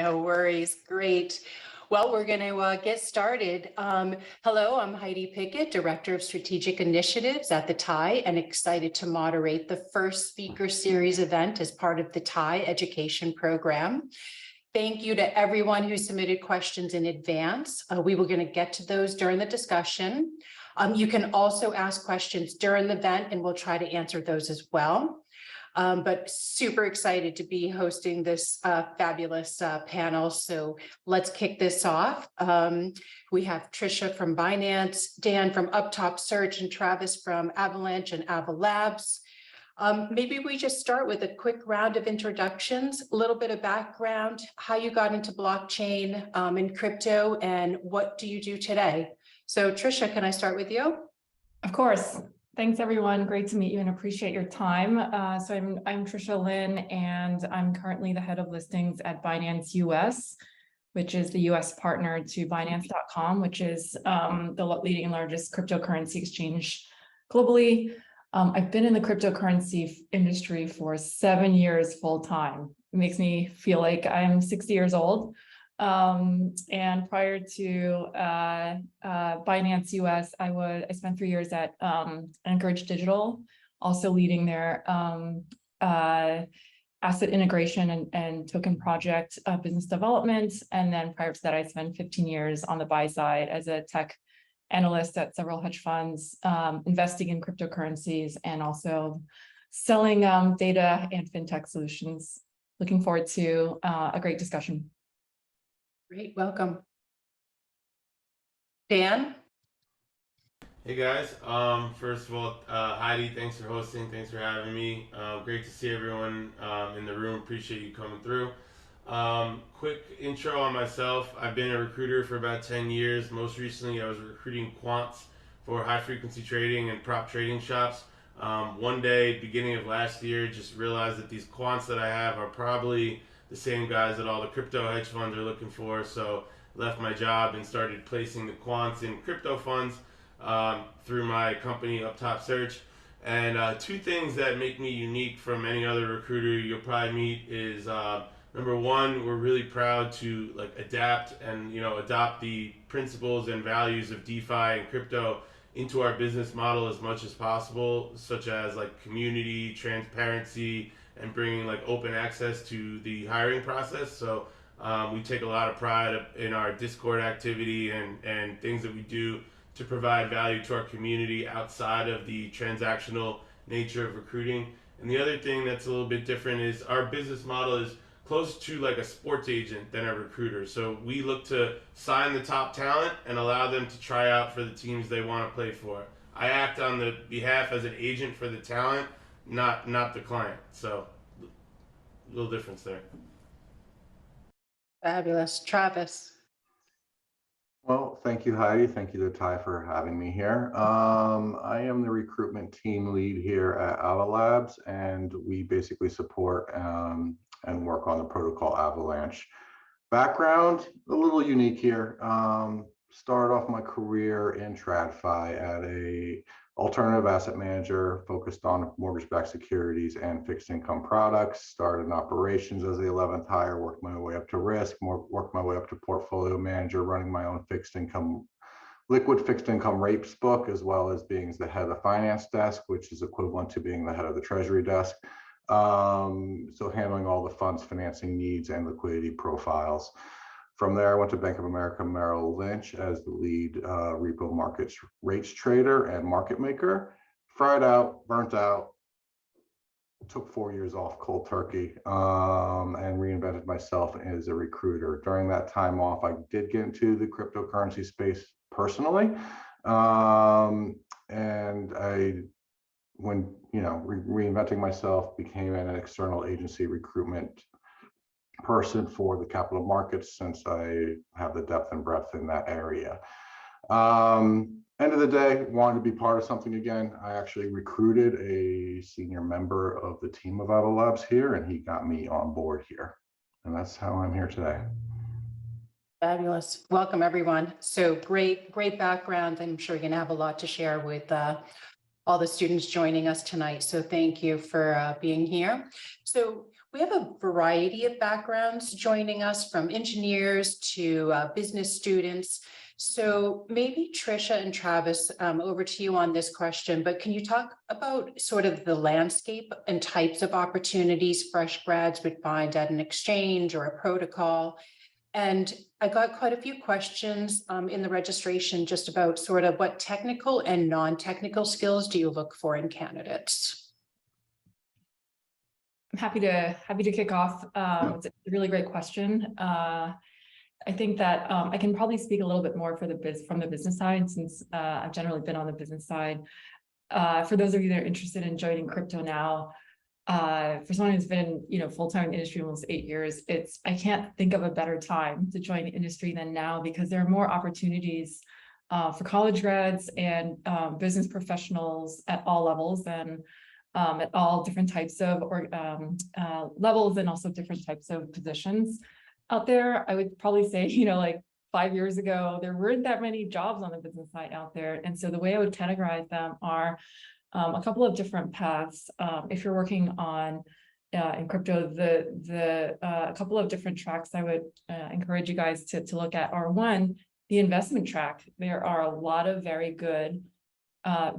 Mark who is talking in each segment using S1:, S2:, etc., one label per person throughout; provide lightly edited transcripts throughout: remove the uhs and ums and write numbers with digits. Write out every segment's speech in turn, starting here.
S1: No worries. Great. Well, we're going to get started. Hello, I'm Heidi Pickett, Director of Strategic Initiatives at the TIE, and excited to moderate the first speaker series event as part of the TIE education program. Thank you to everyone who submitted questions in advance. We were going to get to those during the discussion. You can also ask questions during the event, and we'll try to answer those as well. But super excited to be hosting this fabulous panel. So let's kick this off. We have Tricia from Binance, Dan from Uptop Search, and Travis from Avalanche and Ava Labs. Maybe we just start with a quick round of introductions, a little bit of background, how you got into blockchain and crypto, and what do you do today? So Tricia, can I start with you?
S2: Of course. Thanks, everyone. Great to meet you and appreciate your time. So I'm Tricia Lin, and I'm currently the head of listings at Binance US, which is the US partner to Binance.com, which is the leading and largest cryptocurrency exchange globally. I've been in the cryptocurrency industry for 7 years full time. It makes me feel like I'm 60 years old. And prior to Binance US, I spent 3 years at Anchorage Digital, also leading their asset integration and token project business development. And then prior to that, I spent 15 years on the buy side as a tech analyst at several hedge funds, investing in cryptocurrencies and also selling data and fintech solutions. Looking forward to a great discussion.
S1: Great, welcome. Dan?
S3: Hey guys, first of all, Heidi, thanks for hosting, thanks for having me. Great to see everyone in the room, appreciate you coming through. Quick intro on myself. I've been a recruiter for about 10 years. Most recently, I was recruiting quants for high frequency trading and prop trading shops. One day, beginning of last year, just realized that these quants that I have are probably the same guys that all the crypto hedge funds are looking for. So left my job and started placing the quants in crypto funds through my company Uptop Search. And two things that make me unique from any other recruiter you'll probably meet is number one, we're really proud to adapt and adopt the principles and values of DeFi and crypto into our business model as much as possible, such as community, transparency, and bringing open access to the hiring process. So we take a lot of pride in our Discord activity and things that we do to provide value to our community outside of the transactional nature of recruiting. And the other thing that's a little bit different is our business model is close to a sports agent than a recruiter. So we look to sign the top talent and allow them to try out for the teams they want to play for. I act on the behalf as an agent for the talent, not the client. So a little difference there.
S1: Fabulous. Travis?
S4: Well, thank you, Heidi. Thank you to Ty for having me here. I am the recruitment team lead here at Ava Labs, and we basically support and work on the protocol Avalanche. Background, a little unique here. Started off my career in TradFi at a alternative asset manager focused on mortgage-backed securities and fixed income products. Started in operations as the 11th hire, worked my way up to risk, worked my way up to portfolio manager, running my own liquid fixed income rates book, as well as being the head of the finance desk, which is equivalent to being the head of the treasury desk. So handling all the funds financing needs and liquidity profiles. From there, I went to Bank of America Merrill Lynch as the lead repo markets rates trader and market maker. Fried out, burnt out, took 4 years off cold turkey, and reinvented myself as a recruiter. During that time off, I did get into the cryptocurrency space personally, and when reinventing myself, became an external agency recruitment person for the capital markets, since I have the depth and breadth in that area. End of the day, wanted to be part of something again. I actually recruited a senior member of the team of Ava Labs here, and he got me on board here. And that's how I'm here today.
S1: Fabulous. Welcome, everyone. So great background. I'm sure you're going to have a lot to share with all the students joining us tonight. So thank you for being here. So We have a variety of backgrounds joining us, from engineers to business students. So maybe Tricia and Travis, over to you on this question, but can you talk about sort of the landscape and types of opportunities fresh grads would find at an exchange or a protocol? And I got quite a few questions in the registration just about sort of what technical and non-technical skills do you look for in candidates?
S2: I'm happy to kick off. It's a really great question. I think that I can probably speak a little bit more from the business side, since I've generally been on the business side. For those of you that are interested in joining crypto now, for someone who's been, full-time in the industry almost 8 years, I can't think of a better time to join the industry than now, because there are more opportunities for college grads and business professionals at all levels, and at all different types of levels, and also different types of positions out there. I would probably say, like 5 years ago, there weren't that many jobs on the business side out there. And so the way I would categorize them are a couple of different paths. If you're working on in crypto, a couple of different tracks I would encourage you guys to look at are: one, the investment track. There are a lot of very good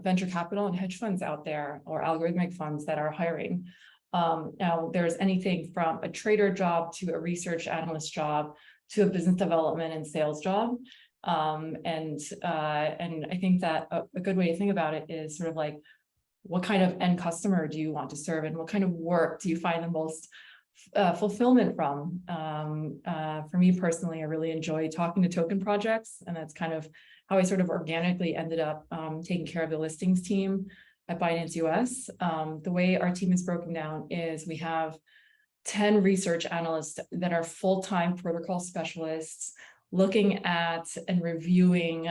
S2: venture capital and hedge funds out there, or algorithmic funds, that are hiring. Now, there's anything from a trader job to a research analyst job to a business development and sales job. And I think that a good way to think about it is sort of like, what kind of end customer do you want to serve, and what kind of work do you find the most fulfillment from? For me personally, I really enjoy talking to token projects, and that's kind of how I sort of organically ended up taking care of the listings team at Binance US. The way our team is broken down is we have 10 research analysts that are full-time protocol specialists, looking at and reviewing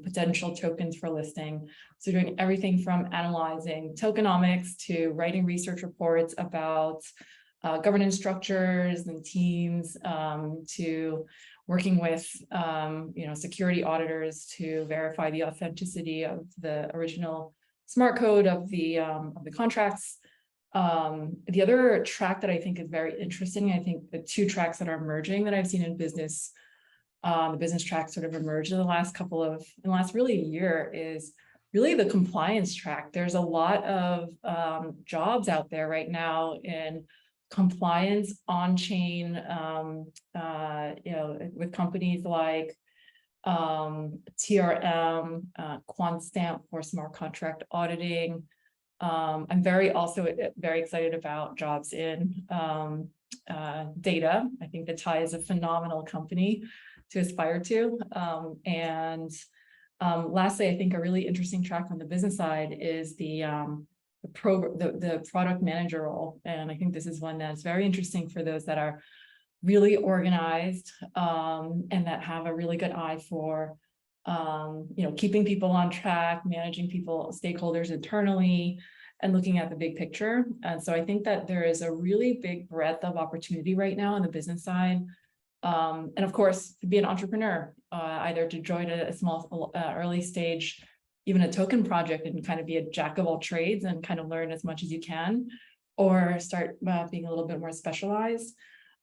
S2: potential tokens for listing. So doing everything from analyzing tokenomics to writing research reports about governance structures and teams, to working with security auditors to verify the authenticity of the original smart code of the contracts. The other track that I think is very interesting, I think the two tracks that are emerging that I've seen in business, the business track sort of emerged in the last really year, is really the compliance track. There's a lot of jobs out there right now in compliance on-chain, with companies like TRM, QuantStamp for smart contract auditing. I'm very excited about jobs in data. I think the TIE is a phenomenal company to aspire to. Lastly, I think a really interesting track on the business side is the product manager role. And I think this is one that's very interesting for those that are really organized, and that have a really good eye for keeping people on track, managing stakeholders internally, and looking at the big picture. And so I think that there is a really big breadth of opportunity right now on the business side. And of course, to be an entrepreneur, either to join a small early stage, even a token project, and kind of be a jack of all trades and kind of learn as much as you can, or start being a little bit more specialized.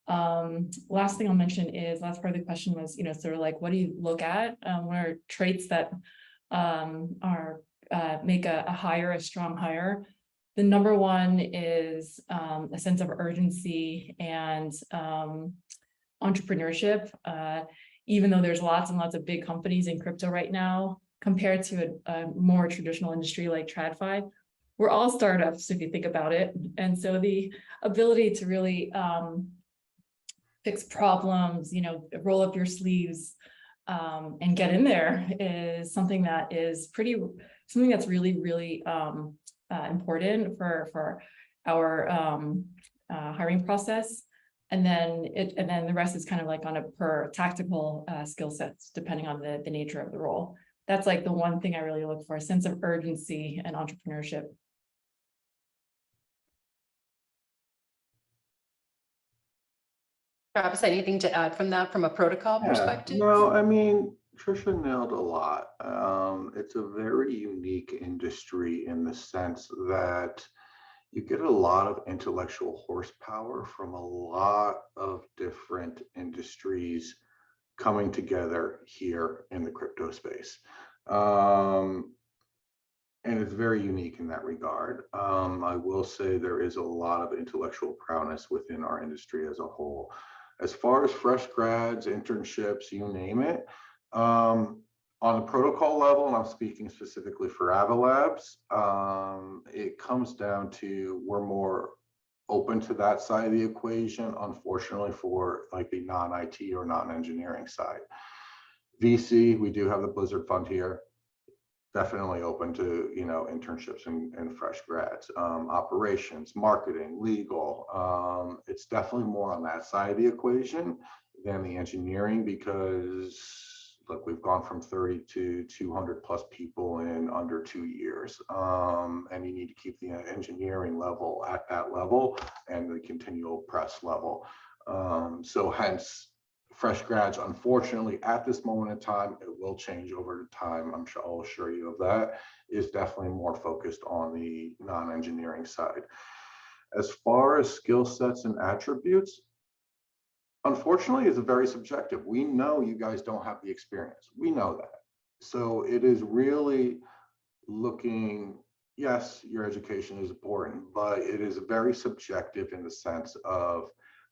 S2: Last thing I'll mention is, last part of the question was, sort of like, what do you look at? What are traits that make a strong hire? The number one is a sense of urgency and entrepreneurship. Even though there's lots and lots of big companies in crypto right now, compared to a more traditional industry like TradFi, we're all startups if you think about it. And so the ability to really fix problems, roll up your sleeves, and get in there is something that's really, really important for our hiring process. And then the rest is kind of like on a per tactical skill sets, depending on the nature of the role. That's like the one thing I really look for: a sense of urgency and entrepreneurship.
S1: Travis, anything to add from that, from a protocol perspective?
S4: No, I mean, Tricia nailed a lot. It's a very unique industry in the sense that, you get a lot of intellectual horsepower from a lot of different industries coming together here in the crypto space. Um, and it's very unique in that regard. I will say there is a lot of intellectual prowess within our industry as a whole. As far as fresh grads, internships, you name it, on the protocol level, and I'm speaking specifically for Ava Labs, it comes down to we're more open to that side of the equation, unfortunately, for like the non-IT or non-engineering side. VC, we do have the Blizzard Fund here, definitely open to, you know, internships and fresh grads. Operations, marketing, legal, it's definitely more on that side of the equation than the engineering, because look, we've gone from 30 to 200 plus people in under 2 years, and you need to keep the engineering level at that level and the continual press level. So hence, fresh grads, unfortunately, at this moment in time, it will change over time. I'll assure you of that, is definitely more focused on the non-engineering side. As far as skill sets and attributes, unfortunately, it's very subjective. We know you guys don't have the experience. We know that. So it is really looking, yes, your education is important, but it is very subjective in the sense of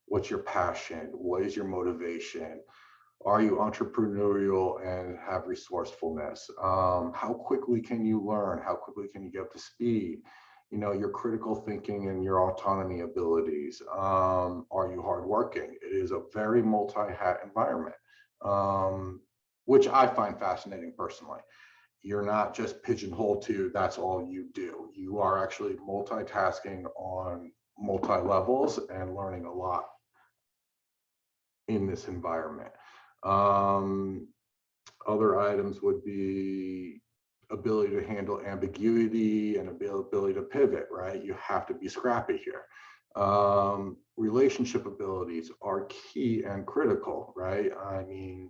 S4: what's your passion? What is your motivation? Are you entrepreneurial and have resourcefulness? How quickly can you learn? How quickly can you get up to speed? You know, your critical thinking and your autonomy abilities. Are you hardworking? It is a very multi-hat environment, which I find fascinating personally. You're not just pigeonholed to that's all you do. You are actually multitasking on multi-levels and learning a lot in this environment. Other items would be ability to handle ambiguity and ability to pivot, right? You have to be scrappy here. Relationship abilities are key and critical, right? I mean,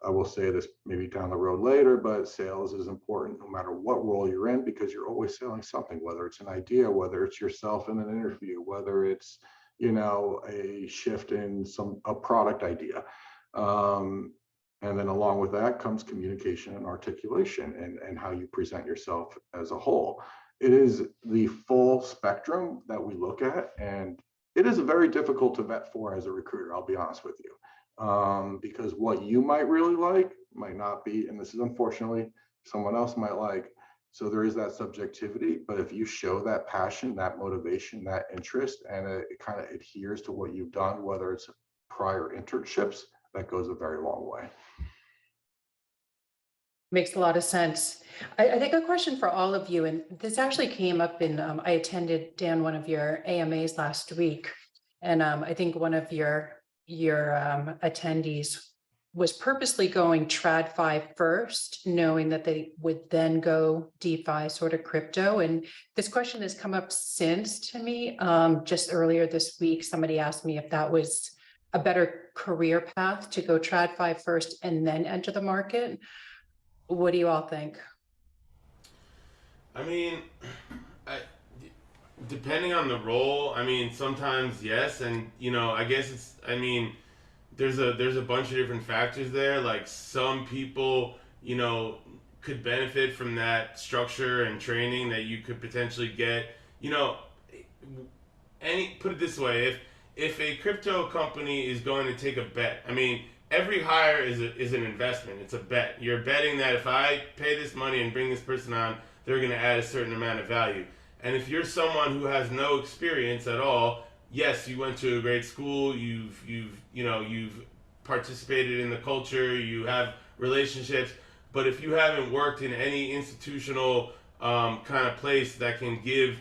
S4: I will say this maybe down the road later, but sales is important no matter what role you're in, because you're always selling something, whether it's an idea, whether it's yourself in an interview, whether it's, you know, a shift in a product idea. And then along with that comes communication and articulation and how you present yourself as a whole. It is the full spectrum that we look at, and it is very difficult to vet for as a recruiter, I'll be honest with you. Because what you might really like might not be, and this is unfortunately someone else might like. So there is that subjectivity, but if you show that passion, that motivation, that interest, and it kind of adheres to what you've done, whether it's prior internships, that goes a very long way.
S1: Makes a lot of sense. I think a question for all of you, and this actually came up in, I attended, Dan, one of your AMAs last week, and I think one of your attendees was purposely going TradFi first, knowing that they would then go DeFi, sort of crypto. And this question has come up since to me. Just earlier this week, somebody asked me if that was a better career path to go TradFi first and then enter the market. What do you all think?
S3: I mean, depending on the role, I mean, sometimes yes, and you know, I guess it's, I mean, there's a bunch of different factors there. Like some people, you know, could benefit from that structure and training that you could potentially get. You know, put it this way, if a crypto company is going to take a bet, I mean, every hire is an investment. It's a bet. You're betting that if I pay this money and bring this person on, they're going to add a certain amount of value. And if you're someone who has no experience at all, yes, you went to a great school, you've participated in the culture, you have relationships, but if you haven't worked in any institutional kind of place that can give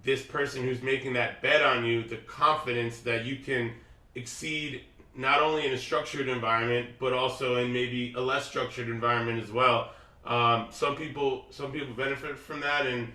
S3: this person who's making that bet on you the confidence that you can exceed not only in a structured environment, but also in maybe a less structured environment as well. Some people benefit from that, and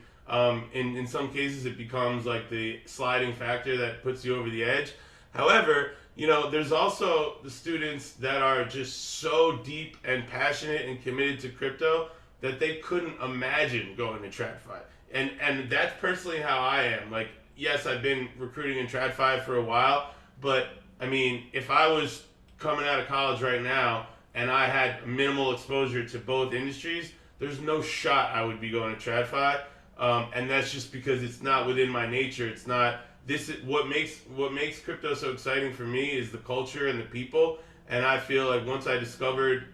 S3: in some cases it becomes like the sliding factor that puts you over the edge. However, you know, there's also the students that are just so deep and passionate and committed to crypto that they couldn't imagine going to TradFi. And that's personally how I am. Like, yes, I've been recruiting in TradFi for a while, but I mean, if I was coming out of college right now and I had minimal exposure to both industries, there's no shot I would be going to TradFi. And that's just because it's not within my nature. It's not. This is what makes crypto so exciting for me is the culture and the people. And I feel like once I discovered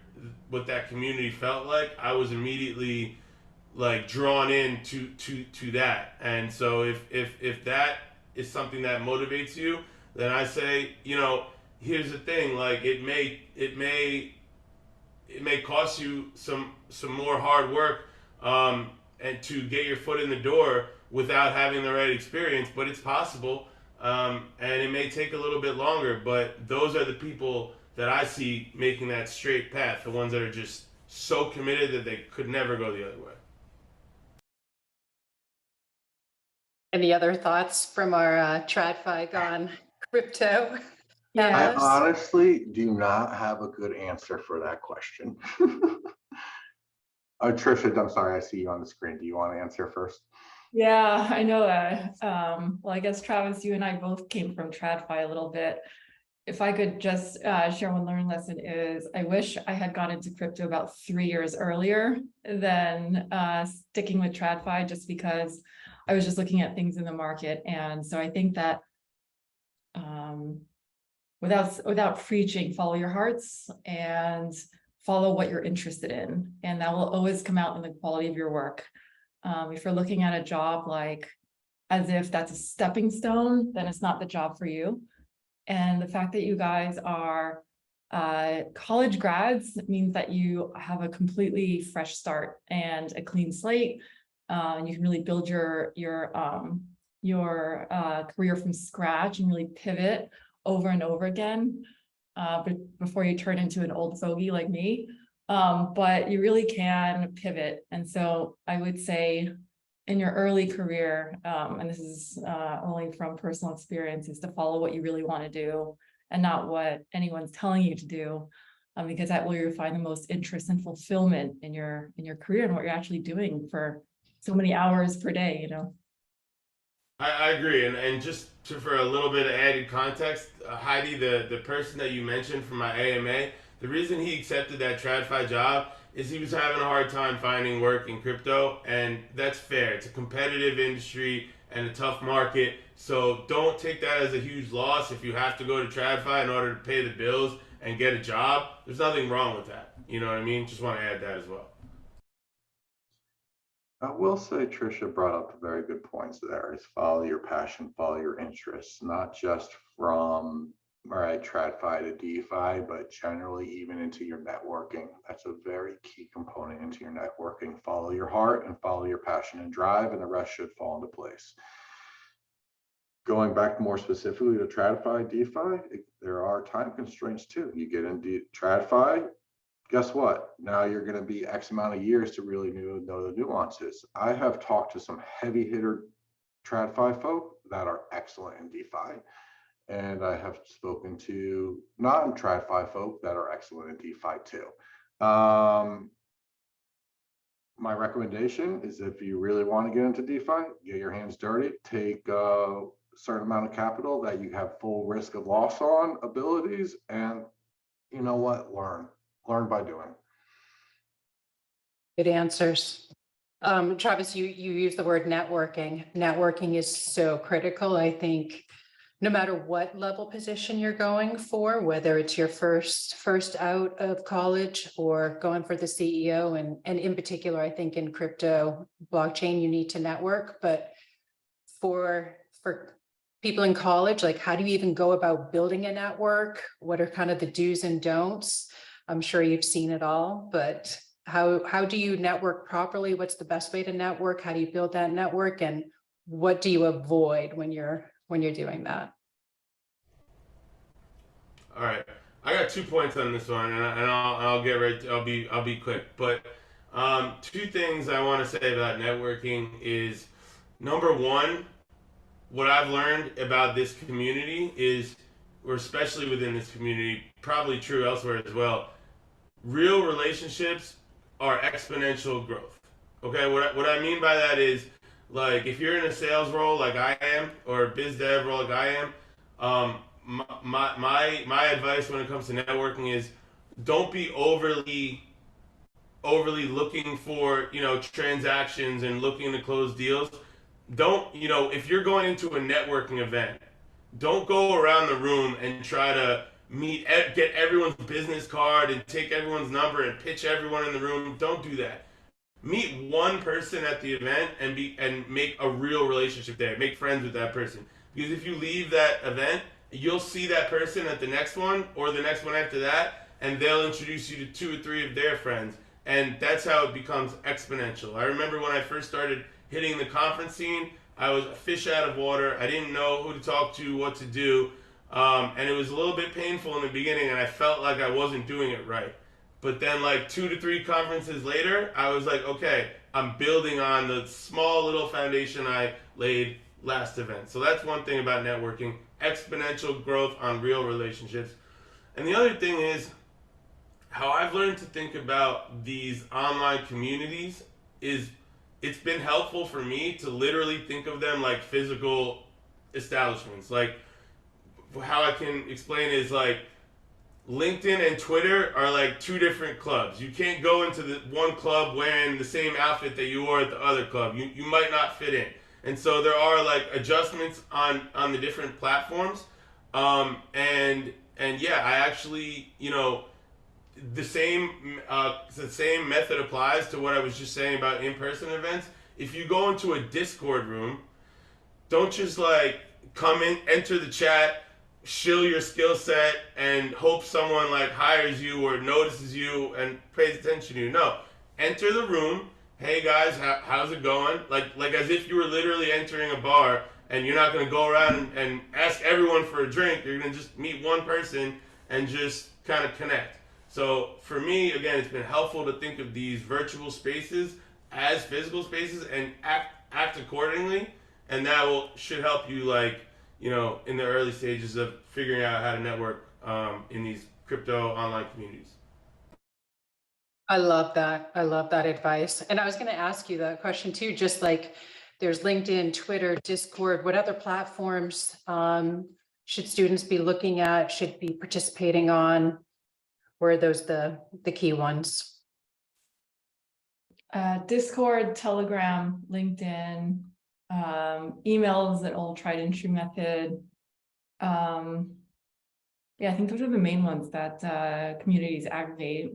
S3: what that community felt like, I was immediately like drawn in to that. And so if that is something that motivates you, then I say, you know, here's the thing, like it may cost you some more hard work, and to get your foot in the door without having the right experience, but it's possible. And it may take a little bit longer, but those are the people that I see making that straight path, the ones that are just so committed that they could never go the other way.
S1: Any other thoughts from our TradFi on crypto?
S2: Yeah.
S4: I
S1: Yes.
S4: honestly do not have a good answer for that question. Tricia, I'm sorry, I see you on the screen. Do you want to answer first?
S2: Yeah, I know that. Well, I guess Travis, you and I both came from TradFi a little bit. If I could just share one learning lesson is I wish I had gone into crypto about 3 years earlier than sticking with TradFi, just because I was just looking at things in the market. And so I think that without preaching, follow your hearts and follow what you're interested in. And that will always come out in the quality of your work. If you're looking at a job like as if that's a stepping stone, then it's not the job for you. And the fact that you guys are college grads means that you have a completely fresh start and a clean slate. You can really build your career from scratch and really pivot over and over again before you turn into an old fogey like me. But you really can pivot. And so I would say in your early career, and this is only from personal experience, is to follow what you really want to do and not what anyone's telling you to do, because that will you find the most interest and fulfillment in your career and what you're actually doing for so many hours per day, you know.
S3: I agree, and just for a little bit of added context, Heidi, the person that you mentioned from my AMA, the reason he accepted that TradFi job is he was having a hard time finding work in crypto, and that's fair. It's a competitive industry and a tough market, so don't take that as a huge loss if you have to go to TradFi in order to pay the bills and get a job. There's nothing wrong with that. You know what I mean? Just want to add that as well.
S4: I will say Tricia brought up very good points there, is follow your passion, follow your interests, not just from TradFi to DeFi, but generally even into your networking. That's a very key component into your networking. Follow your heart and follow your passion and drive, and the rest should fall into place. Going back more specifically to TradFi, DeFi, there are time constraints too. You get into TradFi, guess what? Now you're going to be X amount of years to really know the nuances. I have talked to some heavy hitter TradFi folk that are excellent in DeFi. And I have spoken to non-TradFi folk that are excellent in DeFi too. My recommendation is if you really want to get into DeFi, get your hands dirty, take a certain amount of capital that you have full risk of loss on abilities, and you know what? Learn by doing.
S1: Good answers. Travis, you use the word networking. Networking is so critical. I think no matter what level position you're going for, whether it's your first out of college or going for the CEO, and in particular, I think in crypto blockchain, you need to network. But for people in college, like how do you even go about building a network? What are kind of the do's and don'ts? I'm sure you've seen it all, but how do you network properly? What's the best way to network? How do you build that network? And what do you avoid when you're doing that?
S3: All right, I got 2 points on this one, and I'll get right. I'll be quick. But 2 things I want to say about networking is, number one, what I've learned about this community is, or especially within this community, probably true elsewhere as well, real relationships are exponential growth. Okay, what I mean by that is, Like if you're in a sales role like I am, or a biz dev role like I am, my advice when it comes to networking is don't be overly looking for, transactions and looking to close deals. Don't, if you're going into a networking event, don't go around the room and try to get everyone's business card and take everyone's number and pitch everyone in the room. Don't do that. Meet one person at the event and make a real relationship there. Make friends with that person. Because if you leave that event, you'll see that person at the next one or the next one after that, and they'll introduce you to 2 or 3 of their friends. And that's how it becomes exponential. I remember when I first started hitting the conference scene, I was a fish out of water. I didn't know who to talk to, what to do. And it was a little bit painful in the beginning, and I felt like I wasn't doing it right. But then like 2 to 3 conferences later, I was like, okay, I'm building on the small little foundation I laid last event. So that's one thing about networking, exponential growth on real relationships. And the other thing is, how I've learned to think about these online communities is it's been helpful for me to literally think of them like physical establishments. Like how I can explain is like LinkedIn and Twitter are like 2 different clubs. You can't go into the one club wearing the same outfit that you wore at the other club. You might not fit in. And so there are like adjustments on the different platforms. And yeah, I actually, the same method applies to what I was just saying about in-person events. If you go into a Discord room, don't just like come in, enter the chat, shill your skill set, and hope someone like hires you or notices you and pays attention to you. No, enter the room. Hey guys, how's it going? Like as if you were literally entering a bar, and you're not going to go around and ask everyone for a drink. You're going to just meet one person and just kind of connect. So for me, again, it's been helpful to think of these virtual spaces as physical spaces and act accordingly, and that should help you, like, in the early stages of figuring out how to network in these crypto online communities.
S1: I love that. I love that advice. And I was going to ask you that question too, just like there's LinkedIn, Twitter, Discord, what other platforms should students be looking at, should be participating on? Were those the key ones?
S2: Discord, Telegram, LinkedIn, emails, that old tried and true method. Yeah, I think those are the main ones that communities aggregate.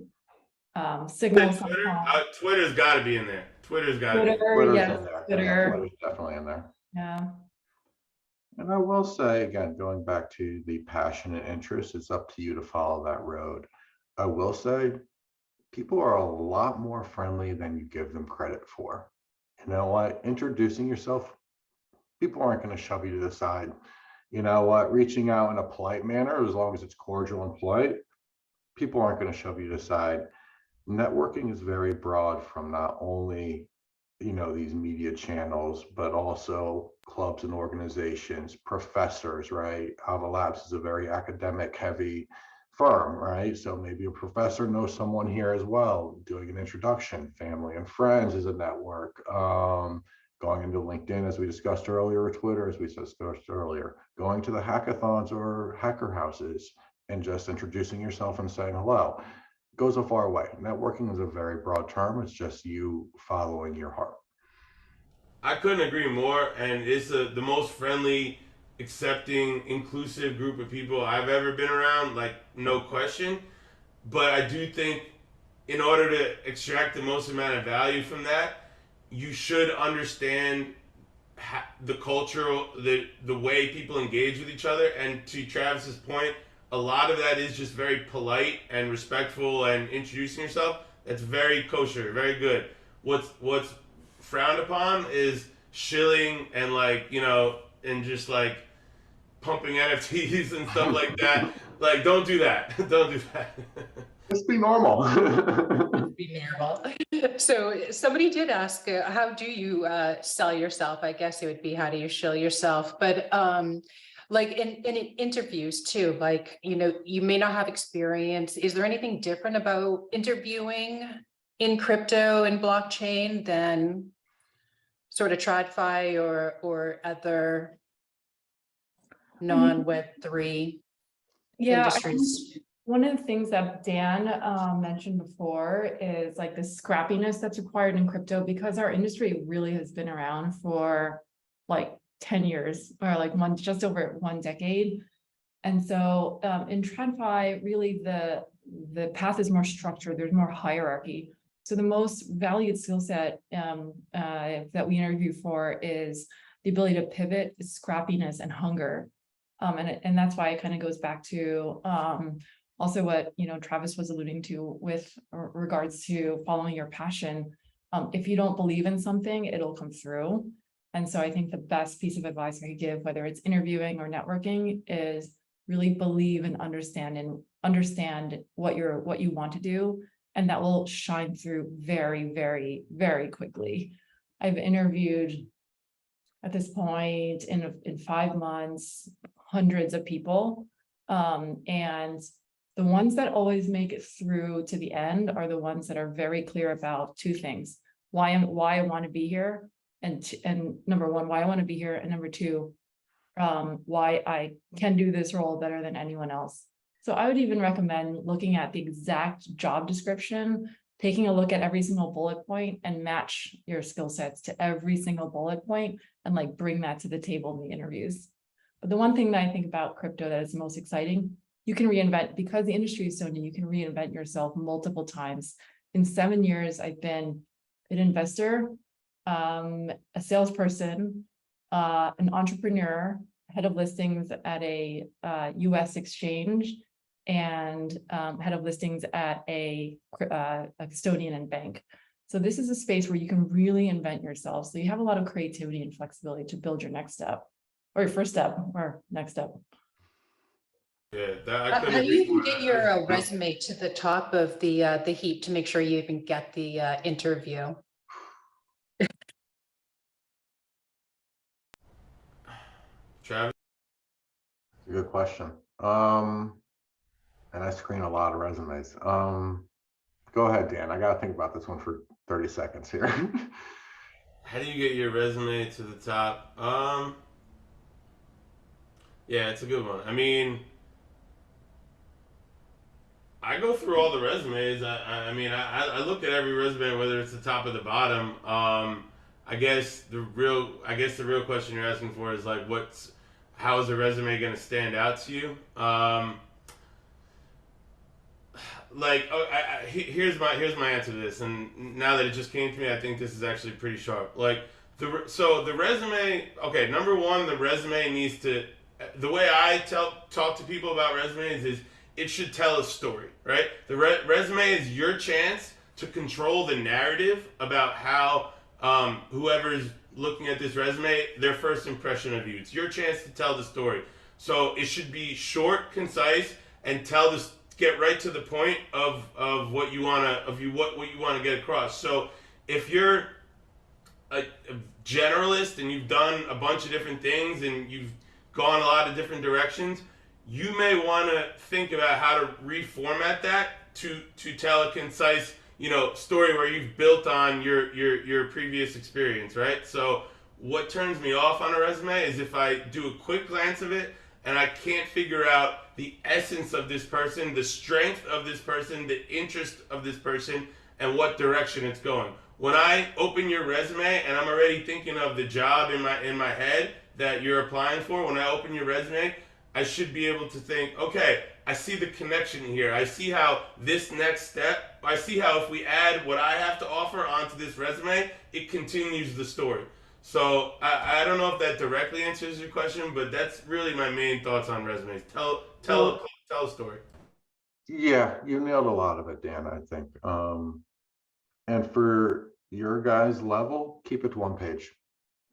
S2: Signal.
S3: Twitter's got to be in there. Twitter's got to be.
S4: Twitter's
S2: Yes,
S4: in there.
S2: Twitter.
S4: Yeah, Twitter's definitely in there.
S2: Yeah.
S4: And I will say, again, going back to the passion and interest, it's up to you to follow that road. I will say, people are a lot more friendly than you give them credit for. You know what? Introducing yourself, people aren't going to shove you to the side. You know what? Reaching out in a polite manner, as long as it's cordial and polite, people aren't going to shove you to the side. Networking is very broad, from not only these media channels, but also clubs and organizations, professors, right? Ava Labs is a very academic heavy firm, right? So maybe a professor knows someone here as well, doing an introduction. Family and friends is a network. Going into LinkedIn, as we discussed earlier, or Twitter, as we discussed earlier, going to the hackathons or hacker houses and just introducing yourself and saying hello goes a far way. Networking is a very broad term. It's just you following your heart.
S3: I couldn't agree more, and it's the most friendly, accepting, inclusive group of people I've ever been around, like, no question. But I do think in order to extract the most amount of value from that, you should understand the cultural, the way people engage with each other. And to Travis's point, a lot of that is just very polite and respectful and introducing yourself. That's very kosher, very good. What's frowned upon is shilling and and just like pumping NFTs and stuff like that. Like, don't do that. Don't do that.
S4: Just be normal.
S1: Be normal. So somebody did ask, how do you sell yourself? I guess it would be, how do you shill yourself? But like in interviews too, like, you may not have experience. Is there anything different about interviewing in crypto and blockchain than sort of TradFi or other non-Web3
S2: Yeah, I think
S1: industries?
S2: one of the things that Dan mentioned before is like the scrappiness that's required in crypto, because our industry really has been around for like 10 years or like just over 1 decade. And so in TradFi, really the path is more structured, there's more hierarchy. So the most valued skill set that we interview for is the ability to pivot, scrappiness, and hunger. And that's why it kind of goes back to also what Travis was alluding to with regards to following your passion. If you don't believe in something, it'll come through. And so I think the best piece of advice I could give, whether it's interviewing or networking, is really believe and understand what you want to do, and that will shine through very, very, very quickly. I've interviewed at this point in 5 months hundreds of people, and the ones that always make it through to the end are the ones that are very clear about 2 things: why I want to be here, and number 1, why I want to be here, and number 2, why I can do this role better than anyone else. So I would even recommend looking at the exact job description, taking a look at every single bullet point and match your skill sets to every single bullet point and like bring that to the table in the interviews. But the one thing that I think about crypto that is most exciting, you can reinvent, because the industry is so new, you can reinvent yourself multiple times. In 7 years, I've been an investor, a salesperson, an entrepreneur, head of listings at a US exchange, and head of listings at a custodian and bank. So this is a space where you can really invent yourself. So you have a lot of creativity and flexibility to build your next step, or your first step, or next step.
S3: Yeah,
S1: How do you even get your resume to the top of the heap to make sure you even get the interview?
S3: Travis?
S4: Good question. And I screen a lot of resumes. Go ahead, Dan. I got to think about this one for 30 seconds here.
S3: How do you get your resume to the top? Yeah, it's a good one. I mean, I go through all the resumes. I look at every resume, whether it's the top or the bottom. I guess the real question you're asking for is like, how is the resume going to stand out to you? Here's my answer to this, and now that it just came to me, I think this is actually pretty sharp. The resume. Okay, number 1, the resume needs to. The way I talk to people about resumes is it should tell a story, right? The resume is your chance to control the narrative about how whoever's looking at this resume, their first impression of you. It's your chance to tell the story. So it should be short, concise, and get right to the point of what you wanna what you wanna get across. So if you're a generalist and you've done a bunch of different things and you've gone a lot of different directions, you may want to think about how to reformat that to tell a concise story where you've built on your previous experience, right? So what turns me off on a resume is if I do a quick glance of it and I can't figure out the essence of this person, the strength of this person, the interest of this person, and what direction it's going. When I open your resume and I'm already thinking of the job in my head that you're applying for, when I open your resume, I should be able to think, okay, I see the connection here. I see how this next step, I see how if we add what I have to offer onto this resume, it continues the story. So I don't know if that directly answers your question, but that's really my main thoughts on resumes. Tell a story.
S4: Yeah, you nailed a lot of it, Dan, I think. And for your guys' level, keep it to 1 page.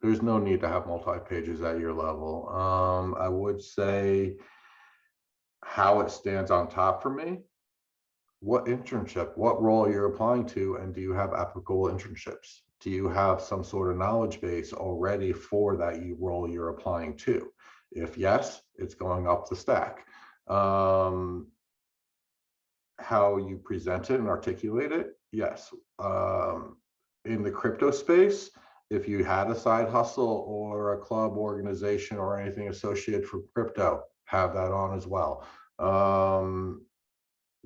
S4: There's no need to have multi-pages at your level. I would say how it stands on top for me. What internship, what role you're applying to, and do you have applicable internships? Do you have some sort of knowledge base already for that role you're applying to? If yes, it's going up the stack. How you present it and articulate it, yes. In the crypto space, if you had a side hustle or a club organization or anything associated for crypto, have that on as well.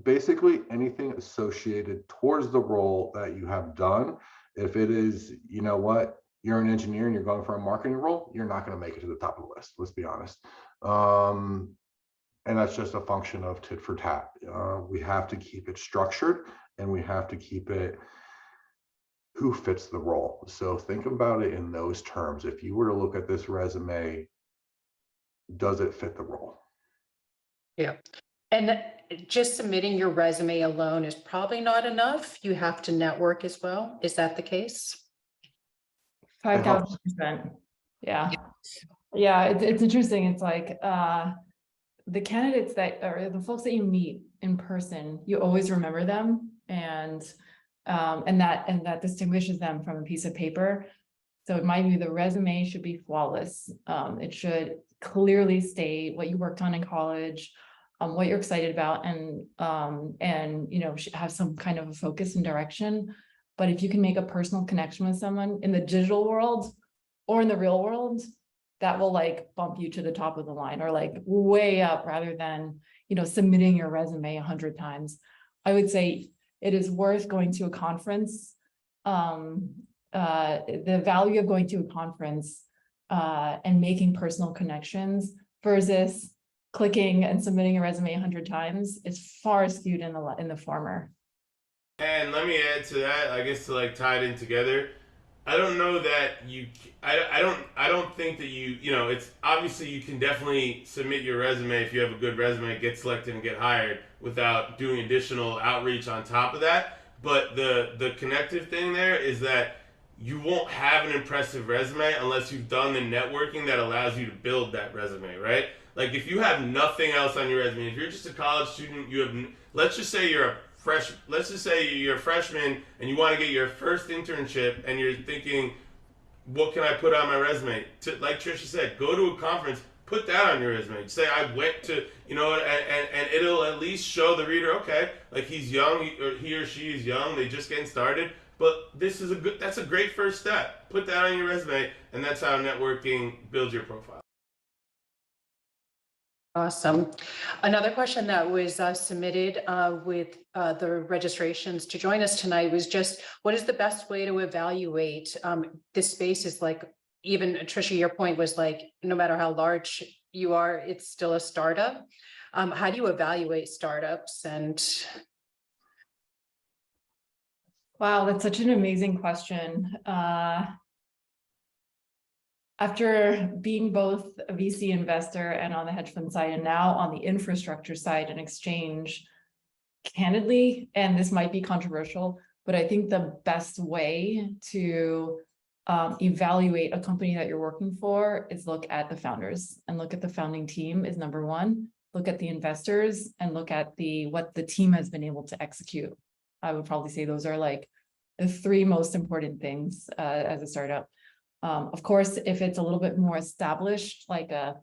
S4: Basically anything associated towards the role that you have done. If it is, you know what, you're an engineer and you're going for a marketing role, you're not going to make it to the top of the list. Let's be honest. And that's just a function of tit for tat. We have to keep it structured and we have to keep it who fits the role. So think about it in those terms. If you were to look at this resume, does it fit the role?
S1: Yeah. And just submitting your resume alone is probably not enough. You have to network as well. Is that the case?
S2: 5,000%. Yeah. Yeah. It's interesting. It's like, the candidates that are the folks that you meet in person, you always remember them, and that distinguishes them from a piece of paper. So in my view, the resume should be flawless. It should clearly state what you worked on in college, what you're excited about, and you know, have some kind of a focus and direction. But if you can make a personal connection with someone in the digital world or in the real world, that will like bump you to the top of the line or like way up, rather than, you know, submitting your resume 100 times. I would say it is worth going to a conference. The value of going to a conference and making personal connections versus clicking and submitting a resume 100 times is far skewed in the former.
S3: And let me add to that, I guess, to like tie it in together. I don't know that I don't think that you know, it's obviously you can definitely submit your resume if you have a good resume, get selected and get hired without doing additional outreach on top of that. But the connective thing there is that you won't have an impressive resume unless you've done the networking that allows you to build that resume, right? Like if you have nothing else on your resume, if you're just a college student, you have, let's just say you're a freshman and you want to get your first internship and you're thinking, what can I put on my resume? Like Tricia said, go to a conference, put that on your resume. Say I went to, you know, and it'll at least show the reader, okay, like he's young, or he or she is young, they just getting started, but that's a great first step. Put that on your resume, and that's how networking builds your profile.
S1: Awesome. Another question that was submitted with the registrations to join us tonight was just, what is the best way to evaluate this space? Is like, even Tricia, your point was like, no matter how large you are, it's still a startup. How do you evaluate startups? And
S2: Wow, that's such an amazing question. After being both a VC investor and on the hedge fund side, and now on the infrastructure side and exchange, candidly, and this might be controversial, but I think the best way to evaluate a company that you're working for is look at the founders and look at the founding team is number one. Look at the investors and look at what the team has been able to execute. I would probably say those are like the three most important things as a startup. Of course, if it's a little bit more established, like a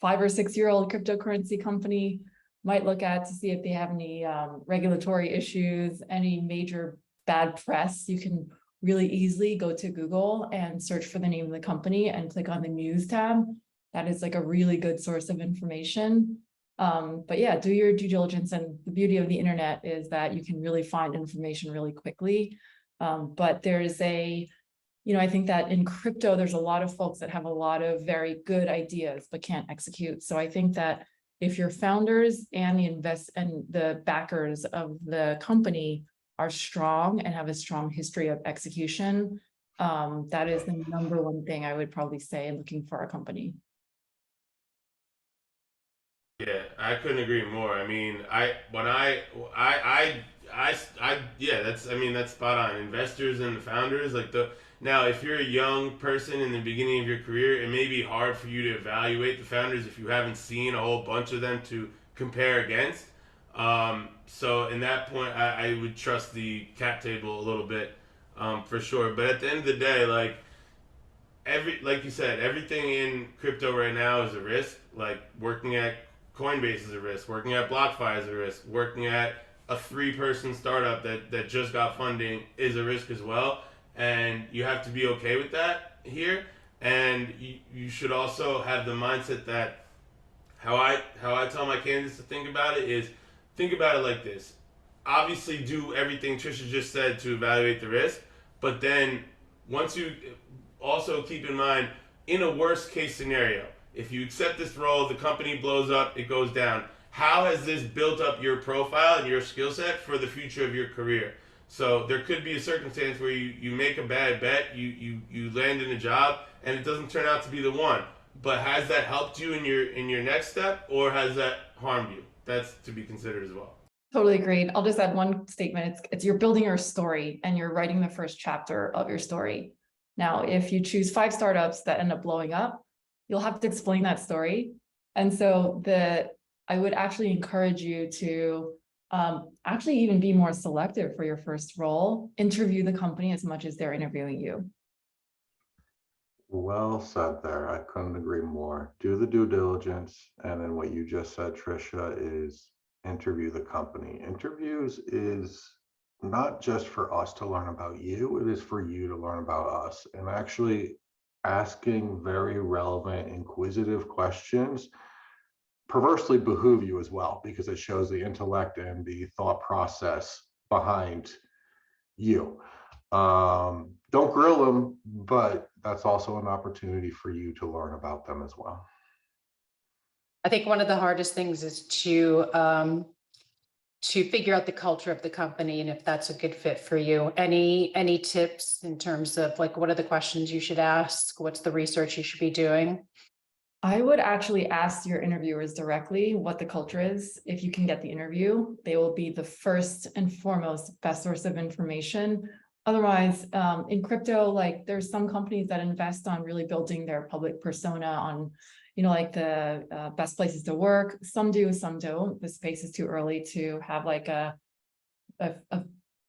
S2: 5 or 6 year old cryptocurrency company, might look at to see if they have any regulatory issues, any major bad press. You can really easily go to Google and search for the name of the company and click on the news tab. That is like a really good source of information. But yeah, do your due diligence. And the beauty of the internet is that you can really find information really quickly. But there's I think that in crypto, there's a lot of folks that have a lot of very good ideas, but can't execute. So I think that if your founders and the backers of the company are strong and have a strong history of execution, that is the number one thing I would probably say looking for a company.
S3: Yeah, I couldn't agree more. I mean, that's spot on. Investors and the founders, now, if you're a young person in the beginning of your career, it may be hard for you to evaluate the founders if you haven't seen a whole bunch of them to compare against. So in that point, I would trust the cap table a little bit, for sure. But at the end of the day, like you said, everything in crypto right now is a risk. Like working at Coinbase is a risk, working at BlockFi is a risk, working at a 3-person startup that just got funding is a risk as well. and you have to be okay with that here. And you should also have the mindset that how I tell my candidates to think about it is, think about it like this. Obviously, do everything Tricia just said to evaluate the risk, but then once you also keep in mind, in a worst case scenario, if you accept this role, the company blows up, it goes down. How has this built up your profile and your skill set for the future of your career? So there could be a circumstance where you make a bad bet, you land in a job, and it doesn't turn out to be the one. But has that helped you in your next step, or has that harmed you? That's to be considered as well.
S2: Totally agreed. I'll just add one statement. It's you're building your story and you're writing the first chapter of your story. Now, if you choose 5 startups that end up blowing up, you'll have to explain that story. And so I would actually encourage you to actually even be more selective for your first role. Interview the company as much as they're interviewing you.
S4: Well said there. I couldn't agree more. Do the due diligence. And then what you just said, Tricia, is interview the company. Interviews is not just for us to learn about you, it is for you to learn about us. And actually asking very relevant, inquisitive questions perversely behoove you as well, because it shows the intellect and the thought process behind you. Don't grill them, but that's also an opportunity for you to learn about them as well.
S1: I think one of the hardest things is to figure out the culture of the company and if that's a good fit for you. Any tips in terms of like, what are the questions you should ask? What's the research you should be doing?
S2: I would actually ask your interviewers directly what the culture is. If you can get the interview, they will be the first and foremost best source of information. Otherwise, in crypto, like there's some companies that invest on really building their public persona on, like the best places to work. Some do, some don't. The space is too early to have like a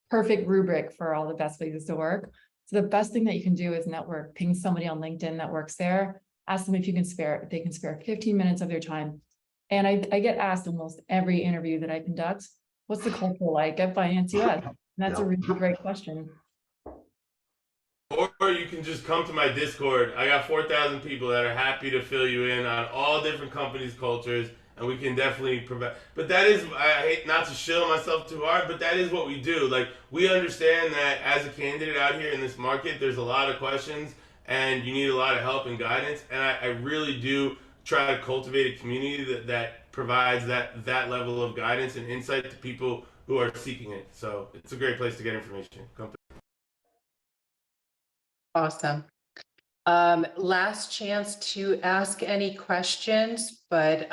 S2: perfect rubric for all the best places to work. So the best thing that you can do is network, ping somebody on LinkedIn that works there, ask them if they can spare 15 minutes of their time. And I get asked almost every interview that I conduct, what's the culture like at Finance US? And that's a really great question.
S3: Or you can just come to my Discord. I got 4,000 people that are happy to fill you in on all different companies' cultures, and we can definitely provide. But that is, I hate not to shill myself too hard, but that is what we do. Like, we understand that as a candidate out here in this market, there's a lot of questions, and you need a lot of help and guidance. And I really do try to cultivate a community that provides that level of guidance and insight to people who are seeking it. So it's a great place to get information.
S1: Awesome. Last chance to ask any questions, but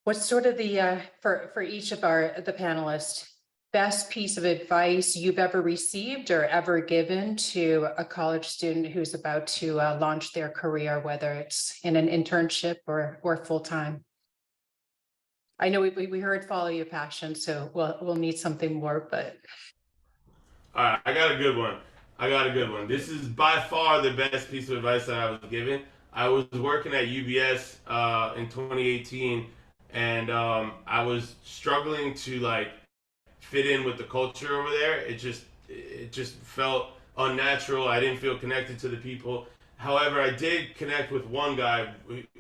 S1: what's sort of the for each of the panelists, best piece of advice you've ever received or ever given to a college student who's about to launch their career, whether it's in an internship or full-time? I know we heard follow your passion, so we'll need something more, but.
S3: All right, I got a good one. This is by far the best piece of advice that I was given. I was working at UBS in 2018, and I was struggling to like fit in with the culture over there. It just felt unnatural. I didn't feel connected to the people. However, I did connect with one guy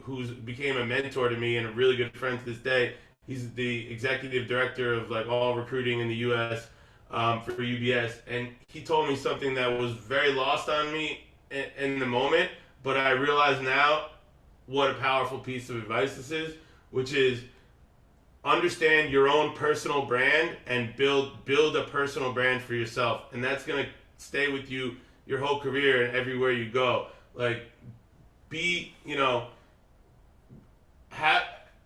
S3: who became a mentor to me and a really good friend to this day. He's the executive director of like all recruiting in the U.S. For UBS, and he told me something that was very lost on me in the moment, but I realize now what a powerful piece of advice this is, which is understand your own personal brand and build a personal brand for yourself, and that's gonna stay with you your whole career and everywhere you go. Like,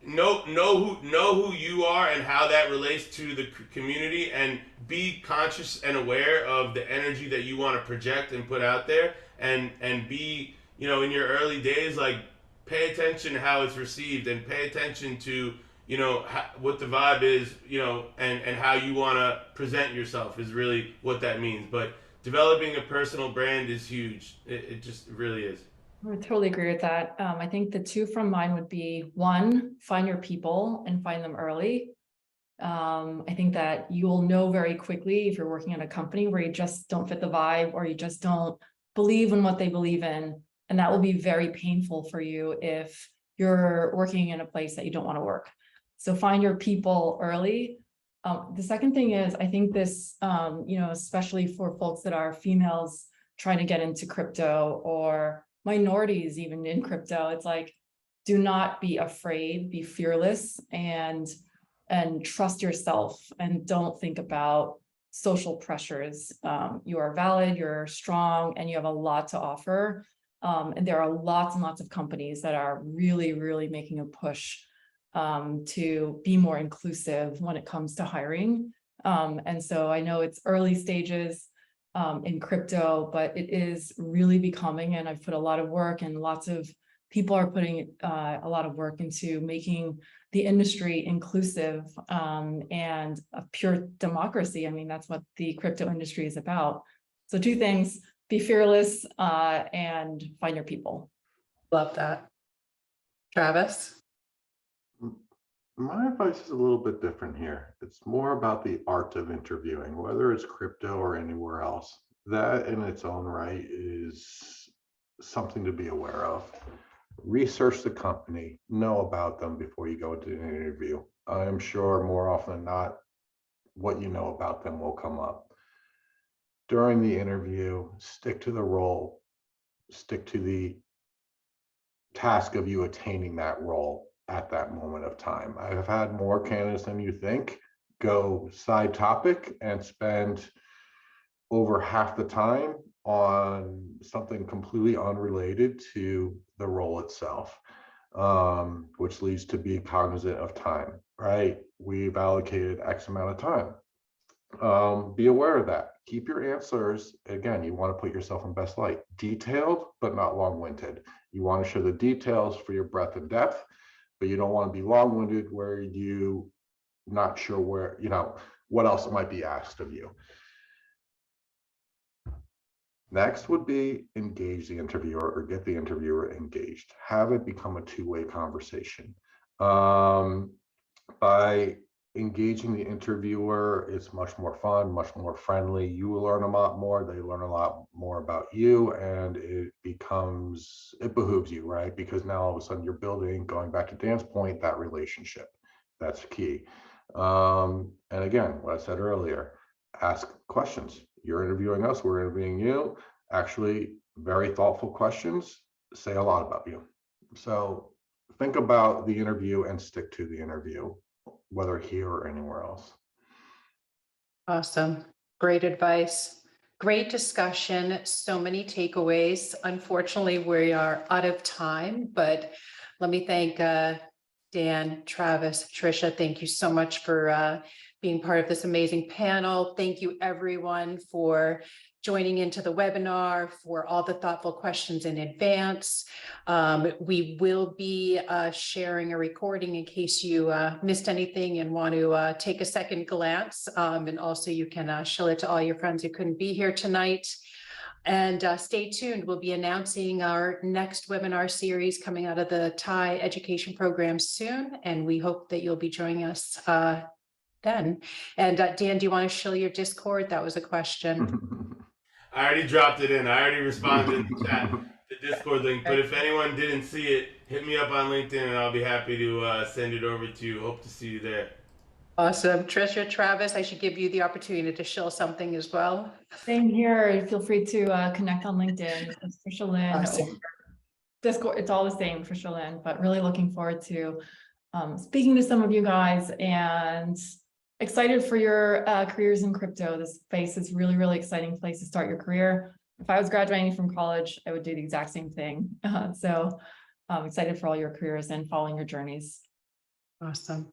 S3: know who you are and how that relates to the community, and be conscious and aware of the energy that you want to project and put out there, and be, in your early days, like, pay attention to how it's received, and pay attention to, what the vibe is, and how you want to present yourself is really what that means. But developing a personal brand is huge. It just really is.
S2: I would totally agree with that. I think the two from mine would be, one, find your people and find them early. I think that you will know very quickly if you're working at a company where you just don't fit the vibe or you just don't believe in what they believe in. And that will be very painful for you if you're working in a place that you don't want to work. So find your people early. The second thing is, I think this, especially for folks that are females trying to get into crypto or minorities even in crypto, it's like, do not be afraid, be fearless and trust yourself and don't think about social pressures. You are valid, you're strong, and you have a lot to offer. And there are lots and lots of companies that are really, really making a push to be more inclusive when it comes to hiring. And so I know it's early stages in crypto, but it is really becoming, and I've put a lot of work and lots of people are putting a lot of work into making the industry inclusive and a pure democracy. I mean, that's what the crypto industry is about. So two things, be fearless and find your people.
S1: Love that. Travis?
S4: My advice is a little bit different here. It's more about the art of interviewing, whether it's crypto or anywhere else. That in its own right is something to be aware of. Research the company, know about them before you go into an interview. I'm sure more often than not, what you know about them will come up. During the interview, stick to the role, stick to the task of you attaining that role at that moment of time. I have had more candidates than you think go side topic and spend over half the time on something completely unrelated to the role itself, which leads to be cognizant of time, right? We've allocated X amount of time. Be aware of that. Keep your answers, again, you want to put yourself in best light, detailed, but not long-winded. You want to show the details for your breadth and depth, but you don't want to be long-winded where you not sure where, what else might be asked of you. Next would be engage the interviewer or get the interviewer engaged. Have it become a two-way conversation. By engaging the interviewer, it's much more fun, much more friendly. You will learn a lot more. They learn a lot more about you, and it behooves you, right? Because now all of a sudden you're building, going back to Dan's point, that relationship. That's key. And again, what I said earlier, ask questions. You're interviewing us, we're interviewing you. Actually, very thoughtful questions say a lot about you. So think about the interview and stick to the interview, whether here or anywhere else.
S1: Awesome. Great advice. Great discussion. So many takeaways. Unfortunately, we are out of time, but let me thank Dan, Travis, Tricia. Thank you so much for being part of this amazing panel. Thank you everyone for joining into the webinar, for all the thoughtful questions in advance. We will be sharing a recording in case you missed anything and want to take a second glance. And also you can show it to all your friends who couldn't be here tonight. And stay tuned. We'll be announcing our next webinar series coming out of the Thai education program soon. And we hope that you'll be joining us then. And Dan, do you want to show your Discord? That was a question.
S3: I already dropped it in. I already responded in the chat, the Discord link. But if anyone didn't see it, hit me up on LinkedIn and I'll be happy to send it over to you. Hope to see you there.
S1: Awesome. Tricia, Travis, I should give you the opportunity to show something as well.
S2: Same here. Feel free to connect on LinkedIn. It's Tricia Lin.
S1: Awesome.
S2: Discord, it's all the same, Tricia Lin, but really looking forward to speaking to some of you guys and excited for your careers in crypto. This space is really, really exciting place to start your career. If I was graduating from college, I would do the exact same thing. So I'm excited for all your careers and following your journeys.
S1: Awesome.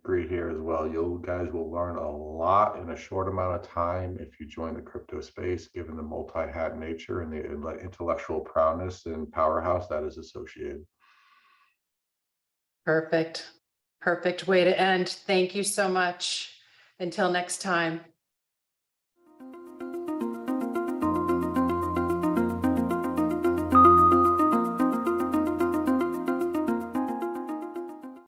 S4: Agree here as well. You guys will learn a lot in a short amount of time if you join the crypto space, given the multi-hat nature and the intellectual prowess and powerhouse that is associated.
S1: Perfect. Perfect way to end. Thank you so much. Until next time.